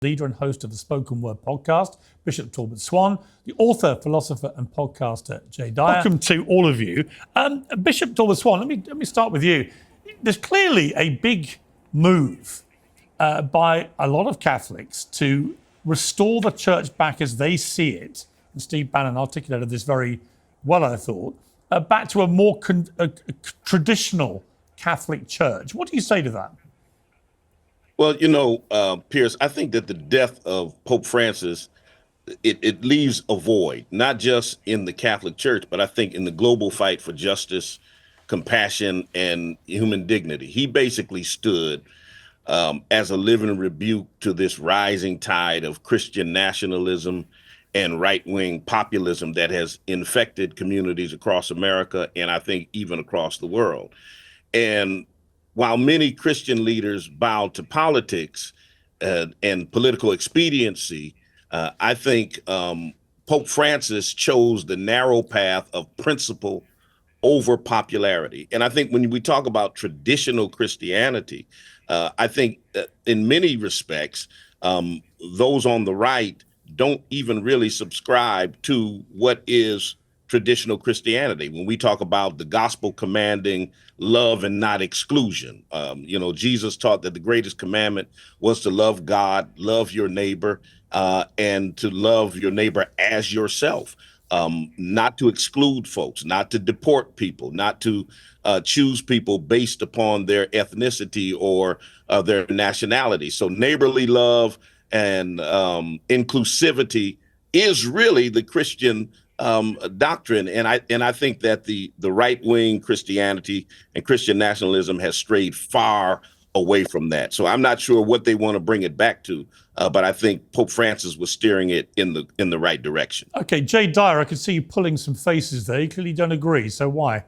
Leader and host of the Spoken Word podcast, Bishop Talbot Swan, the author, philosopher, and podcaster Jay Dyer. Welcome to all of you. Bishop Talbot Swan, let me start with you. There's clearly a big move by a lot of Catholics to restore the church back as they see it, and Steve Bannon articulated this very well, I thought, back to a more traditional Catholic church. What do you say to that? Well, Piers, I think that the death of Pope Francis, it leaves a void, not just in the Catholic Church, but I think in the global fight for justice, compassion, and human dignity. He basically stood as a living rebuke to this rising tide of Christian nationalism and right-wing populism that has infected communities across America and I think even across the world. And while many Christian leaders bowed to politics and political expediency, I think Pope Francis chose the narrow path of principle over popularity. And I think when we talk about traditional Christianity, I think in many respects, those on the right don't even really subscribe to what is traditional Christianity. When we talk about the gospel commanding love and not exclusion, Jesus taught that the greatest commandment was to love God, love your neighbor, and to love your neighbor as yourself, not to exclude folks, not to deport people, not to choose people based upon their ethnicity or their nationality. So neighborly love and inclusivity is really the Christian doctrine, and I think that the right-wing Christianity and Christian nationalism has strayed far away from that. So I'm not sure what they want to bring it back to, but I think Pope Francis was steering it in the right direction. Okay, Jay Dyer, I can see you pulling some faces there. You clearly don't agree. So why?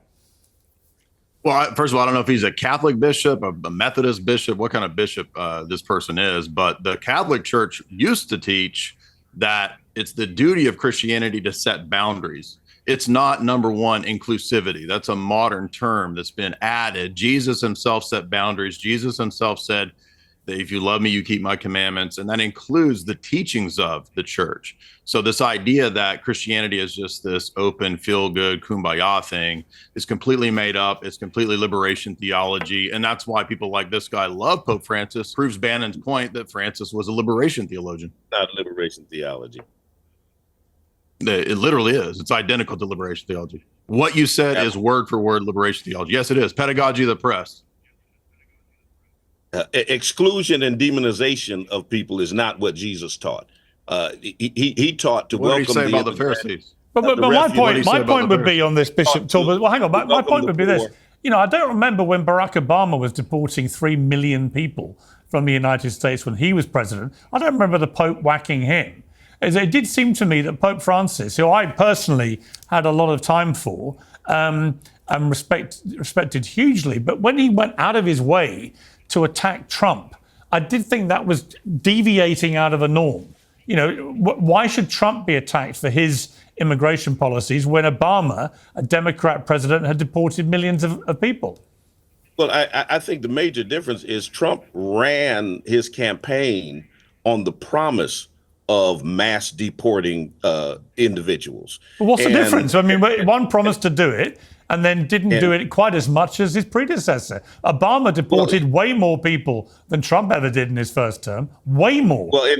Well, first of all, I don't know if he's a Catholic bishop, a Methodist bishop, what kind of bishop this person is, but the Catholic Church used to teach that it's the duty of Christianity to set boundaries. It's not, number one, inclusivity. That's a modern term that's been added. Jesus himself set boundaries. Jesus himself said that if you love me, you keep my commandments. And that includes the teachings of the church. So this idea that Christianity is just this open, feel-good, kumbaya thing is completely made up. It's completely liberation theology. And that's why people like this guy love Pope Francis. Proves Bannon's point that Francis was a liberation theologian. Not liberation theology. It literally is. It's identical to liberation theology. What you said is word for word liberation theology. Yes, it is. Pedagogy of the press. Exclusion and demonization of people is not what Jesus taught. He taught to welcome. What did he say about the Pharisees? But my point would be on this, Bishop Talbot. Well, hang on. My point would be this. I don't remember when Barack Obama was deporting 3 million people from the United States when he was president. I don't remember the Pope whacking him. It did seem to me that Pope Francis, who I personally had a lot of time for and respected hugely, but when he went out of his way to attack Trump, I did think that was deviating out of a norm. Why should Trump be attacked for his immigration policies when Obama, a Democrat president, had deported millions of people? Well, I think the major difference is Trump ran his campaign on the promise of mass deporting individuals. But what's the difference? I mean, one promised to do it and then didn't do it quite as much as his predecessor. Obama deported way more people than Trump ever did in his first term. Way more. Well,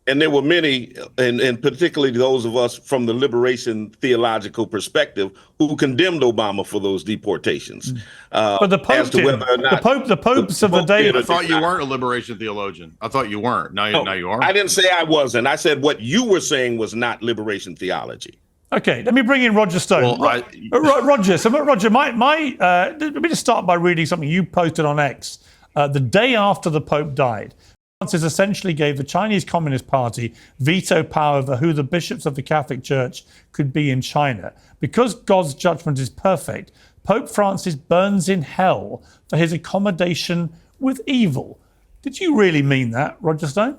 and there were many, and particularly those of us from the liberation theological perspective, who condemned Obama for those deportations. But the Pope did. The popes of the day. I thought you weren't a liberation theologian. I thought you weren't. Now you are. I didn't say I wasn't. I said what you were saying was not liberation theology. Okay, let me bring in Roger Stone. Well, Roger, let me just start by reading something you posted on X the day after the Pope died. Francis essentially gave the Chinese Communist Party veto power over who the bishops of the Catholic Church could be in China. Because God's judgment is perfect, Pope Francis burns in hell for his accommodation with evil. Did you really mean that, Roger Stone?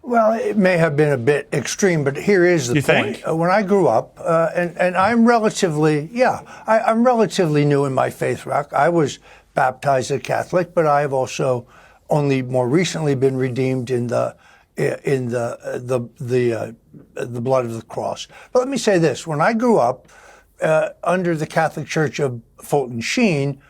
Well, it may have been a bit extreme, but here is the point. When I grew up, and I'm relatively new in my faith walk. I was baptized a Catholic, but I have also only more recently been redeemed in the blood of the cross. But let me say this: when I grew up under the Catholic Church of Fulton Sheen,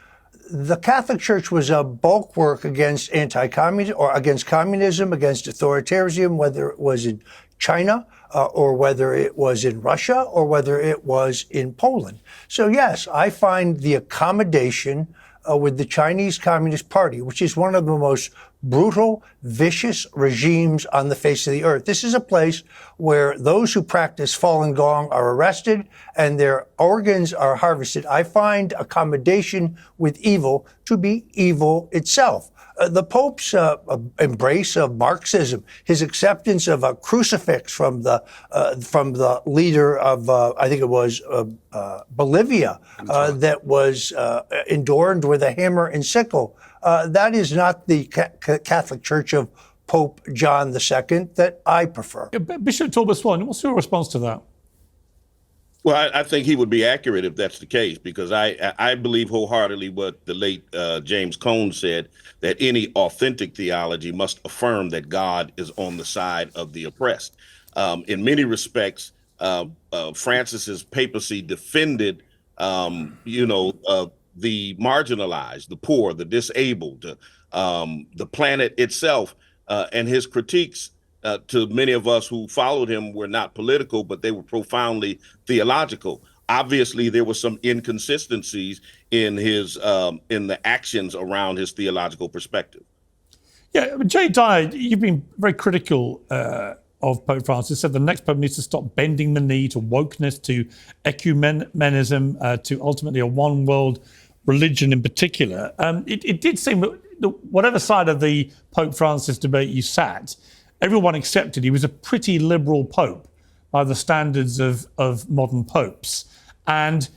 the Catholic Church was a bulwark against anti-communism, or against communism, against authoritarianism, whether it was in China or whether it was in Russia or whether it was in Poland. So yes, I find the accommodation with the Chinese Communist Party, which is one of the most brutal, vicious regimes on the face of the earth. This is a place where those who practice Falun Gong are arrested and their organs are harvested. I find accommodation with evil to be evil itself. The Pope's embrace of Marxism, his acceptance of a crucifix from the leader of, I think it was Bolivia, that was adorned with a hammer and sickle. That is not the Catholic Church of Pope John II that I prefer. Bishop Talbot Swan, what's your response to that? Well, I think he would be accurate if that's the case, because I believe wholeheartedly what the late James Cone said, that any authentic theology must affirm that God is on the side of the oppressed. In many respects, Francis's papacy defended, the marginalized, the poor, the disabled, the planet itself, and his critiques to many of us who followed him were not political, but they were profoundly theological. Obviously, there were some inconsistencies in his in the actions around his theological perspective. Yeah, Jay Dyer, you've been very critical of Pope Francis. Said the next pope needs to stop bending the knee to wokeness, to ecumenism, to ultimately a one world religion in particular. It did seem that whatever side of the Pope Francis debate you sat, everyone accepted he was a pretty liberal pope by the standards of modern popes. And,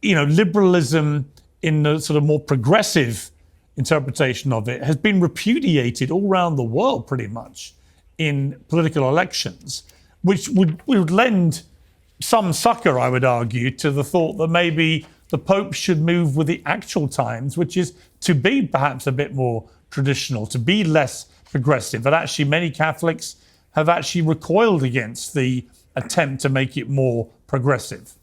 liberalism in the sort of more progressive interpretation of it has been repudiated all around the world pretty much in political elections, which would lend some succor, I would argue, to the thought that maybe the Pope should move with the actual times, which is to be perhaps a bit more traditional, to be less progressive. But actually, many Catholics have actually recoiled against the attempt to make it more progressive.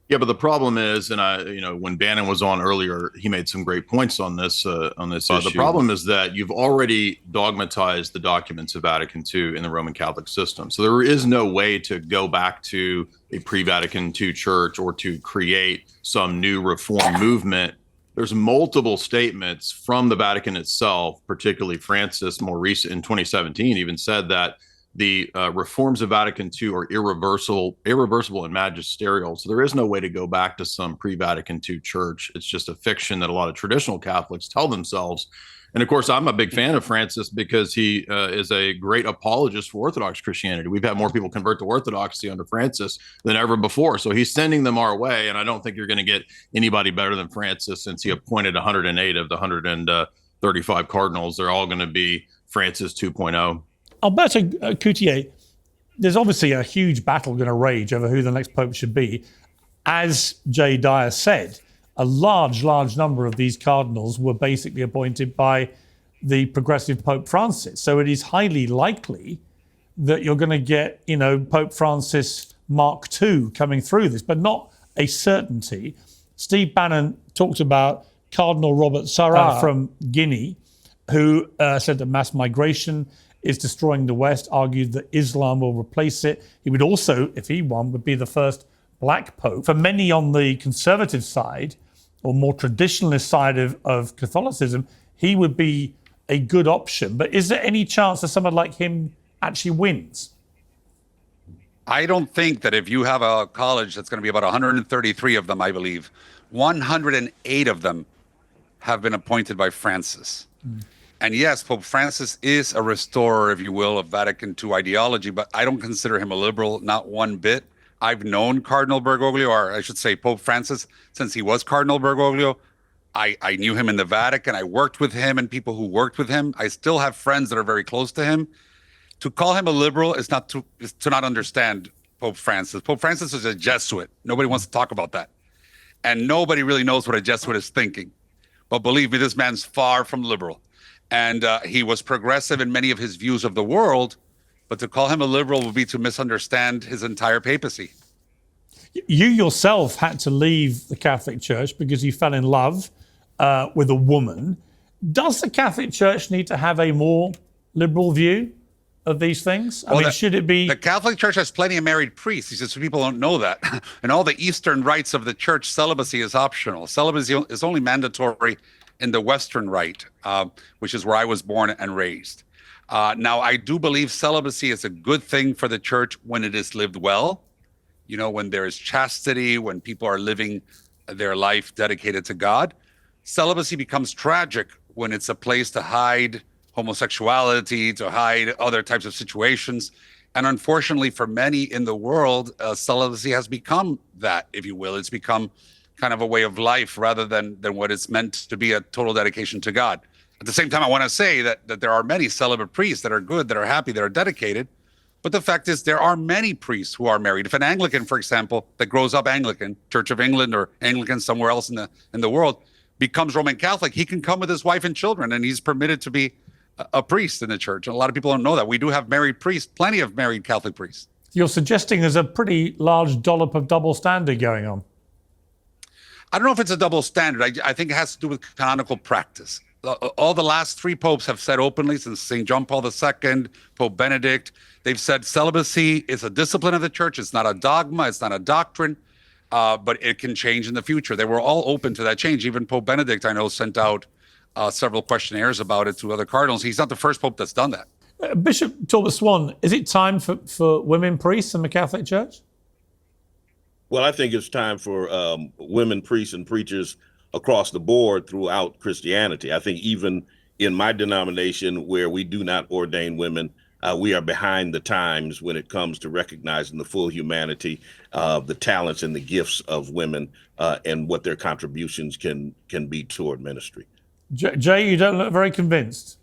Yeah, but the problem is, and when Bannon was on earlier, he made some great points on this issue. The problem is that you've already dogmatized the documents of Vatican II in the Roman Catholic system. So there is no way to go back to a pre-Vatican II church or to create some new reform movement. There's multiple statements from the Vatican itself, particularly Francis, more recent in 2017, even said that the reforms of Vatican II are irreversible and magisterial. So there is no way to go back to some pre-Vatican II church. It's just a fiction that a lot of traditional Catholics tell themselves. And of course, I'm a big fan of Francis because he is a great apologist for Orthodox Christianity. We've had more people convert to Orthodoxy under Francis than ever before. So he's sending them our way. And I don't think you're going to get anybody better than Francis, since he appointed 108 of the 135 cardinals. They're all going to be Francis 2.0. Alberto Coutier, there's obviously a huge battle going to rage over who the next pope should be. As Jay Dyer said, a large number of these cardinals were basically appointed by the progressive Pope Francis. So it is highly likely that you're going to get, Pope Francis Mark II coming through this, but not a certainty. Steve Bannon talked about Cardinal Robert Sarah from Guinea, who said that mass migration is destroying the West, argued that Islam will replace it. He would also, if he won, would be the first black pope. For many on the conservative side, or more traditionalist side of Catholicism, he would be a good option. But is there any chance that someone like him actually wins? I don't think that if you have a college that's going to be about 133 of them, I believe, 108 of them have been appointed by Francis. And yes, Pope Francis is a restorer, if you will, of Vatican II ideology, but I don't consider him a liberal, not one bit. I've known Cardinal Bergoglio, or I should say Pope Francis, since he was Cardinal Bergoglio. I knew him in the Vatican. I worked with him and people who worked with him. I still have friends that are very close to him. To call him a liberal is to not understand Pope Francis. Pope Francis is a Jesuit. Nobody wants to talk about that. And nobody really knows what a Jesuit is thinking. But believe me, this man's far from liberal. And he was progressive in many of his views of the world, but to call him a liberal would be to misunderstand his entire papacy. You yourself had to leave the Catholic Church because you fell in love with a woman. Does the Catholic Church need to have a more liberal view of these things? I mean, should it be... The Catholic Church has plenty of married priests. He says people don't know that. And all the Eastern rites of the Church, celibacy is optional. Celibacy is only mandatory in the Western rite, which is where I was born and raised. Now, I do believe celibacy is a good thing for the Church when it is lived well. You know, when there is chastity, when people are living their life dedicated to God. Celibacy becomes tragic when it's a place to hide homosexuality, to hide other types of situations. And unfortunately for many in the world, celibacy has become that, if you will. It's become kind of a way of life rather than what it's meant to be, a total dedication to God. At the same time, I want to say that there are many celibate priests that are good, that are happy, that are dedicated. But the fact is, there are many priests who are married. If an Anglican, for example, that grows up Anglican, Church of England or Anglican somewhere else in the world, becomes Roman Catholic, he can come with his wife and children, and he's permitted to be a priest in the Church. And a lot of people don't know that. We do have married priests, plenty of married Catholic priests. You're suggesting there's a pretty large dollop of double standard going on. I don't know if it's a double standard. I think it has to do with canonical practice. All the last three popes have said openly, since St. John Paul II, Pope Benedict, they've said celibacy is a discipline of the Church. It's not a dogma. It's not a doctrine, but it can change in the future. They were all open to that change. Even Pope Benedict, I know, sent out several questionnaires about it to other cardinals. He's not the first pope that's done that. Bishop Talbot Swan, is it time for women priests in the Catholic Church? Well, I think it's time for women priests and preachers across the board throughout Christianity. I think even in my denomination, where we do not ordain women, we are behind the times when it comes to recognizing the full humanity, the talents and the gifts of women, and what their contributions can be toward ministry. Jay, you don't look very convinced.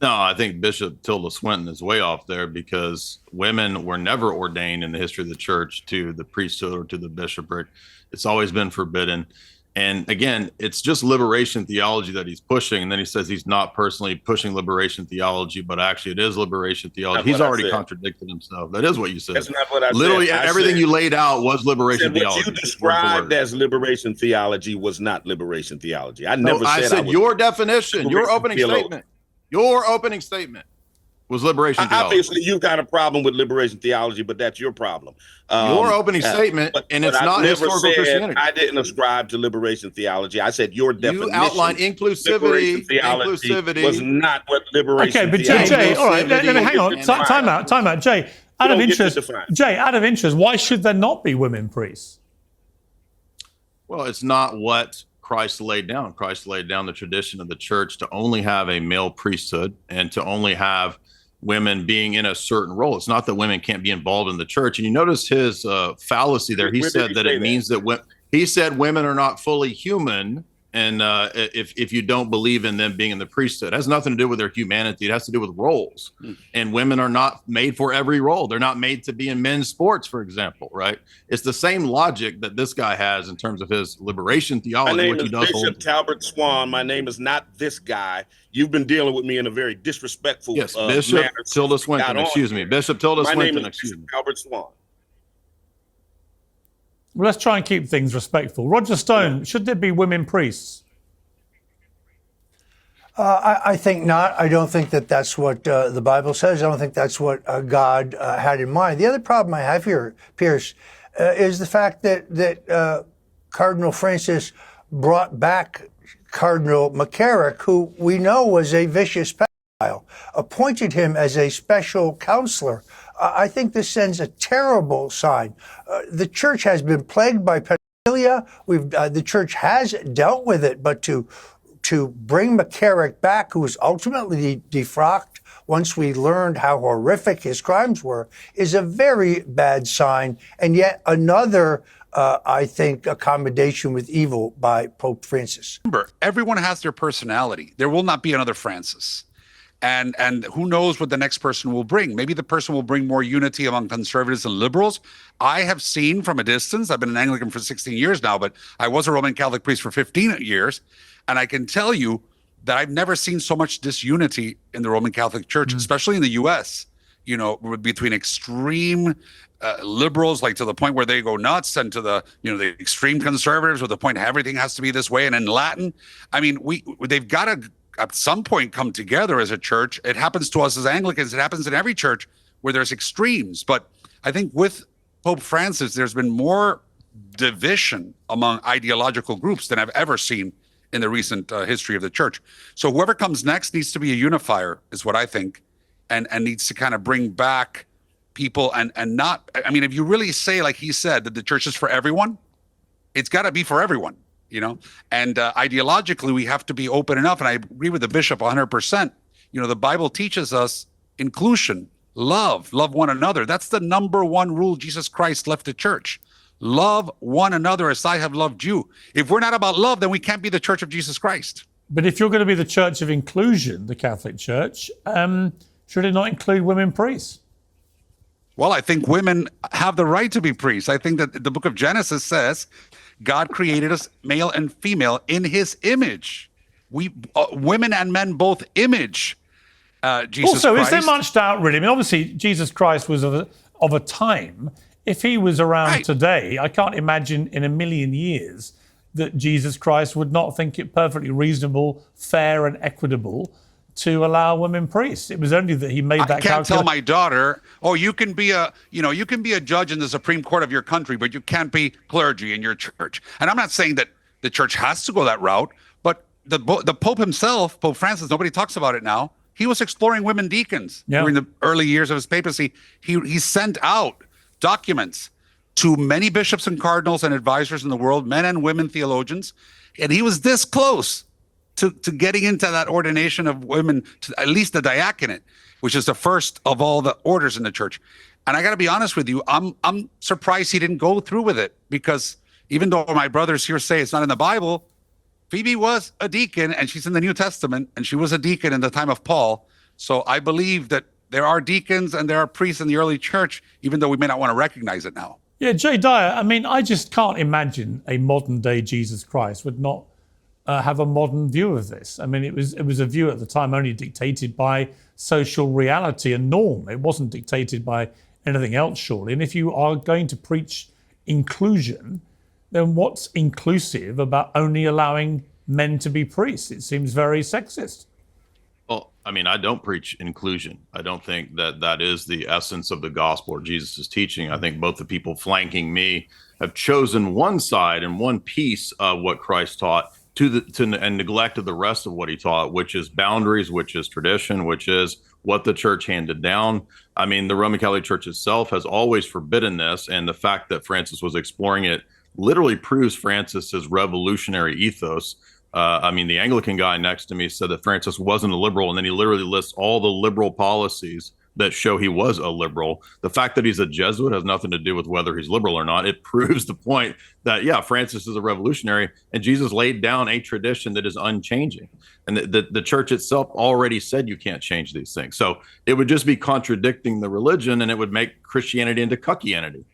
No, I think Bishop Tilda Swinton is way off there, because women were never ordained in the history of the Church to the priesthood or to the bishopric. It's always been forbidden. And again, it's just liberation theology that he's pushing. And then he says he's not personally pushing liberation theology, but actually it is liberation theology. He's already contradicted himself. That is what you said. That's not what I said. Literally everything you laid out was liberation theology. What you described as liberation theology was not liberation theology. I never said I said your definition, your opening statement. Your opening statement was liberation theology. Obviously, you've got a problem with liberation theology, but that's your problem. Your opening statement, and it's not historical Christianity. I didn't ascribe to liberation theology. I said your definition. You outlined inclusivity. Inclusivity was not what liberation. Okay, but theology Jay, all right, hang on. Time out. Jay, out of interest, why should there not be women priests? Well, it's not what Christ laid down. Christ laid down the tradition of the Church to only have a male priesthood and to only have women being in a certain role. It's not that women can't be involved in the Church. And you notice his fallacy there. He said that it means that he said women are not fully human. And if you don't believe in them being in the priesthood, it has nothing to do with their humanity. It has to do with roles. And women are not made for every role. They're not made to be in men's sports, for example, right? It's the same logic that this guy has in terms of his liberation theology. My name is Bishop Talbot Swan. My name is not this guy. You've been dealing with me in a very disrespectful Bishop Tilda Swinton, excuse me. Bishop Tilda Swinton, excuse me. Talbot Swan. Well, let's try and keep things respectful. Roger Stone, should there be women priests? I think not. I don't think that that's what the Bible says. I don't think that's what God had in mind. The other problem I have here, Piers, is the fact that Cardinal Francis brought back Cardinal McCarrick, who we know was a vicious pedophile, appointed him as a special counselor. I think this sends a terrible sign. The Church has been plagued by pedophilia. The Church has dealt with it, but to bring McCarrick back, who was ultimately defrocked once we learned how horrific his crimes were, is a very bad sign, and yet another, I think, accommodation with evil by Pope Francis. Remember, everyone has their personality. There will not be another Francis. And who knows what the next person will bring. Maybe the person will bring more unity among conservatives and liberals. I have seen from a distance, I've been an Anglican for 16 years now, but I was a Roman Catholic priest for 15 years. And I can tell you that I've never seen so much disunity in the Roman Catholic Church, especially in the US, between extreme liberals, like to the point where they go nuts, and to the extreme conservatives with the point everything has to be this way. And in Latin, I mean, they've got to at some point come together as a church. It happens to us as Anglicans. It happens in every church where there's extremes. But I think with Pope Francis, there's been more division among ideological groups than I've ever seen in the recent history of the church. So whoever comes next needs to be a unifier, is what I think, and needs to kind of bring back people and not, I mean, if you really say, like he said, that the church is for everyone, it's got to be for everyone. And ideologically, we have to be open enough. And I agree with the bishop 100%. The Bible teaches us inclusion, love one another. That's the number one rule Jesus Christ left the church. Love one another as I have loved you. If we're not about love, then we can't be the church of Jesus Christ. But if you're going to be the church of inclusion, the Catholic Church, should it not include women priests? Well, I think women have the right to be priests. I think that the book of Genesis says God created us male and female in his image. We women and men both image Jesus also, Christ. Is there much doubt, really? I mean, obviously, Jesus Christ was of a time. If he was around today, I can't imagine in a million years that Jesus Christ would not think it perfectly reasonable, fair, and equitable to allow women priests. It was only that he made that I can't tell calculation. my daughter, oh, you can be a judge in the Supreme Court of your country, but you can't be clergy in your church. And I'm not saying that the church has to go that route, but the Pope himself, Pope Francis, nobody talks about it now. He was exploring women deacons during the early years of his papacy. He sent out documents to many bishops and cardinals and advisors in the world, men and women theologians, and he was this close to getting into that ordination of women, to at least the diaconate, which is the first of all the orders in the church. And I got to be honest with you, I'm surprised he didn't go through with it, because even though my brothers here say it's not in the Bible, Phoebe was a deacon, and she's in the New Testament, and she was a deacon in the time of Paul. So I believe that there are deacons and there are priests in the early church, even though we may not want to recognize it now. Yeah, Jay Dyer, I mean, I just can't imagine a modern day Jesus Christ would not have a modern view of this. I mean, it was a view at the time only dictated by social reality and norm. It wasn't dictated by anything else, surely. And if you are going to preach inclusion, then what's inclusive about only allowing men to be priests? It seems very sexist. Well, I mean, I don't preach inclusion. I don't think that is the essence of the gospel or Jesus' teaching. I think both the people flanking me have chosen one side and one piece of what Christ taught and neglected the rest of what he taught, which is boundaries, which is tradition, which is what the church handed down. I mean, the Roman Catholic Church itself has always forbidden this, and the fact that Francis was exploring it literally proves Francis's revolutionary ethos. I mean, the Anglican guy next to me said that Francis wasn't a liberal, and then he literally lists all the liberal policies that show he was a liberal. The fact that he's a Jesuit has nothing to do with whether he's liberal or not. It proves the point that, yeah, Francis is a revolutionary, and Jesus laid down a tradition that is unchanging. And the church itself already said you can't change these things. So it would just be contradicting the religion, and it would make Christianity into cuckianity.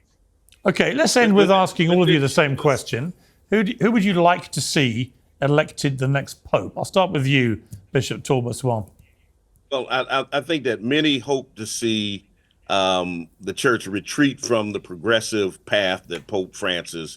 Okay, let's end with asking all of you the same question. Who would you like to see elected the next pope? I'll start with you, Bishop Talbot Swan. Well, I think that many hope to see the church retreat from the progressive path that Pope Francis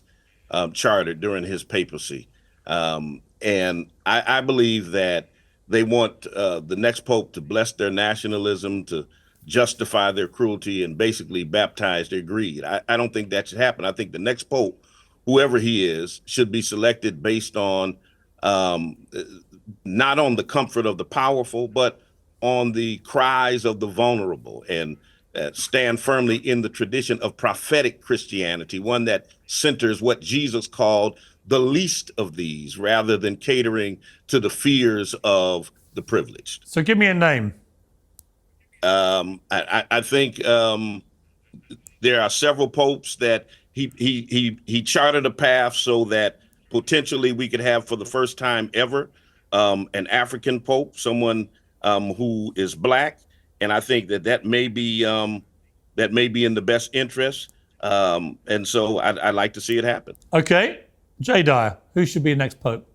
chartered during his papacy. And I believe that they want the next pope to bless their nationalism, to justify their cruelty, and basically baptize their greed. I don't think that should happen. I think the next pope, whoever he is, should be selected based on not on the comfort of the powerful, but on the cries of the vulnerable, and stand firmly in the tradition of prophetic Christianity, one that centers what Jesus called the least of these, rather than catering to the fears of the privileged. So give me a name. I think there are several popes that he charted a path so that potentially we could have, for the first time ever, an African pope, someone who is black, and I think that may be in the best interest. And so I'd like to see it happen. Okay, Jay Dyer, who should be the next pope?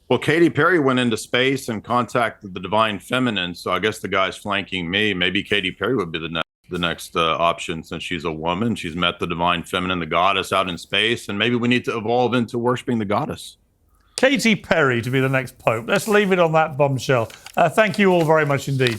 Well, Katy Perry went into space and contacted the divine feminine, so I guess the guy's flanking me. Maybe Katy Perry would be the next option, since she's a woman. She's met the divine feminine, the goddess, out in space, and maybe we need to evolve into worshiping the goddess. Katy Perry to be the next pope. Let's leave it on that bombshell. Thank you all very much indeed.